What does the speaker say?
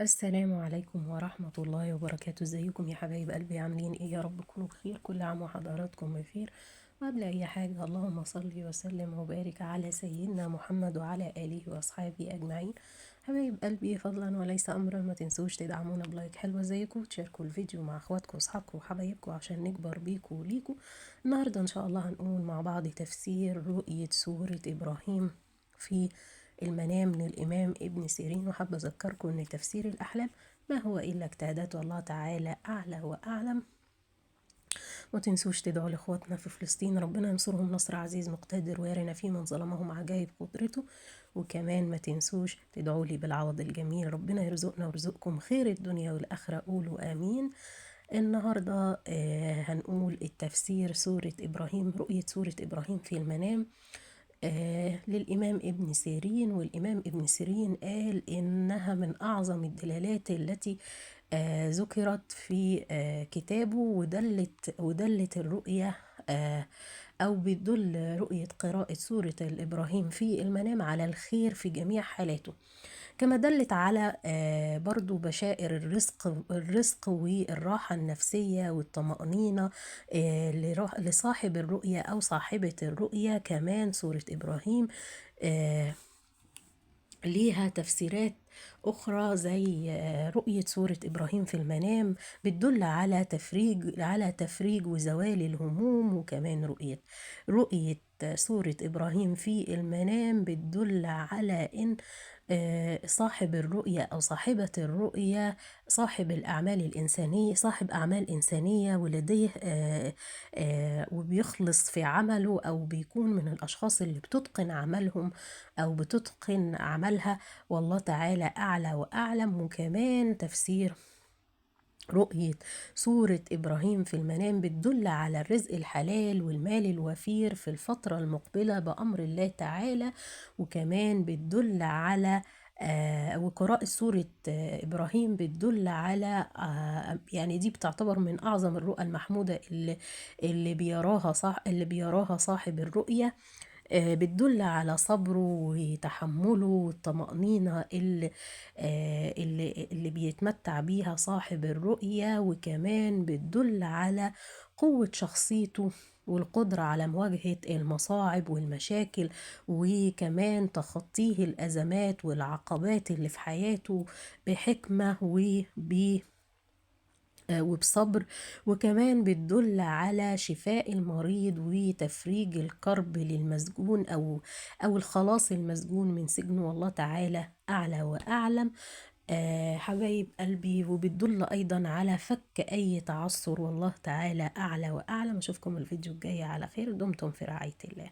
السلام عليكم ورحمة الله وبركاته. ازيكم يا حبايب قلبي؟ عاملين ايه؟ يا رب تكونوا بخير. كل عام وحضراتكم بخير. وقبل اي حاجة، اللهم صل وسلم وبارك على سيدنا محمد وعلى آله واصحابه اجمعين. حبايب قلبي، فضلا وليس امرا، ما تنسوش تدعمونا بلايك حلوة زيكم، تشاركوا الفيديو مع اخواتكم واصحابكم وحبايبكم عشان نكبر بيكم وليكم. النهاردة ان شاء الله هنقول مع بعض تفسير رؤية سورة ابراهيم في المنام للإمام ابن سيرين. وحابة أذكركم أن تفسير الأحلام ما هو إلا اجتهادات، والله تعالى أعلى وأعلم. وتنسوش تدعوا لإخواتنا في فلسطين، ربنا ينصرهم نصر عزيز مقتدر ويرنا في من ظلمهم عجائب قدرته. وكمان ما تنسوش تدعوا لي بالعوض الجميل، ربنا يرزقنا ويرزقكم خير الدنيا والآخرة، قولوا آمين. النهاردة هنقول التفسير سورة إبراهيم، رؤية سورة إبراهيم في المنام للإمام ابن سيرين. والإمام ابن سيرين قال إنها من أعظم الدلالات التي ذكرت في كتابه، ودلت الرؤية أو بتدل رؤية قراءة سورة الإبراهيم في المنام على الخير في جميع حالاته، كما دلت على برضو بشائر الرزق والراحة النفسية والطمأنينة لصاحب الرؤية أو صاحبة الرؤية. كمان سورة إبراهيم آه، ليها تفسيرات أخرى زي رؤية سورة إبراهيم في المنام بتدل على تفريج وزوال الهموم. وكمان رؤية سورة إبراهيم في المنام بتدل على إن صاحب الرؤية أو صاحبة الرؤية صاحب أعمال إنسانية، ولديه وبيخلص في عمله، أو بيكون من الأشخاص اللي بتتقن عملهم أو بتتقن عملها، والله تعالى أعلى وأعلم. وكمان تفسير رؤية سورة إبراهيم في المنام بتدل على الرزق الحلال والمال الوفير في الفترة المقبلة بأمر الله تعالى. وكمان بتدل على وقراءة سورة إبراهيم بتدل على يعني دي بتعتبر من أعظم الرؤى المحمودة اللي بيراها صاحب الرؤية. بتدل على صبره وتحمله والطمأنينة اللي بيتمتع بيها صاحب الرؤية. وكمان بتدل على قوة شخصيته والقدرة على مواجهة المصاعب والمشاكل، وكمان تخطيه الأزمات والعقبات اللي في حياته بحكمة وبصبر. وكمان بتدل على شفاء المريض وتفريج الكرب للمسجون أو الخلاص المسجون من سجنه، والله تعالى أعلى وأعلم. حبايب قلبي، وبتدل أيضا على فك أي تعثر، والله تعالى أعلى وأعلم. أشوفكم الفيديو الجاي على خير، دمتم في رعاية الله.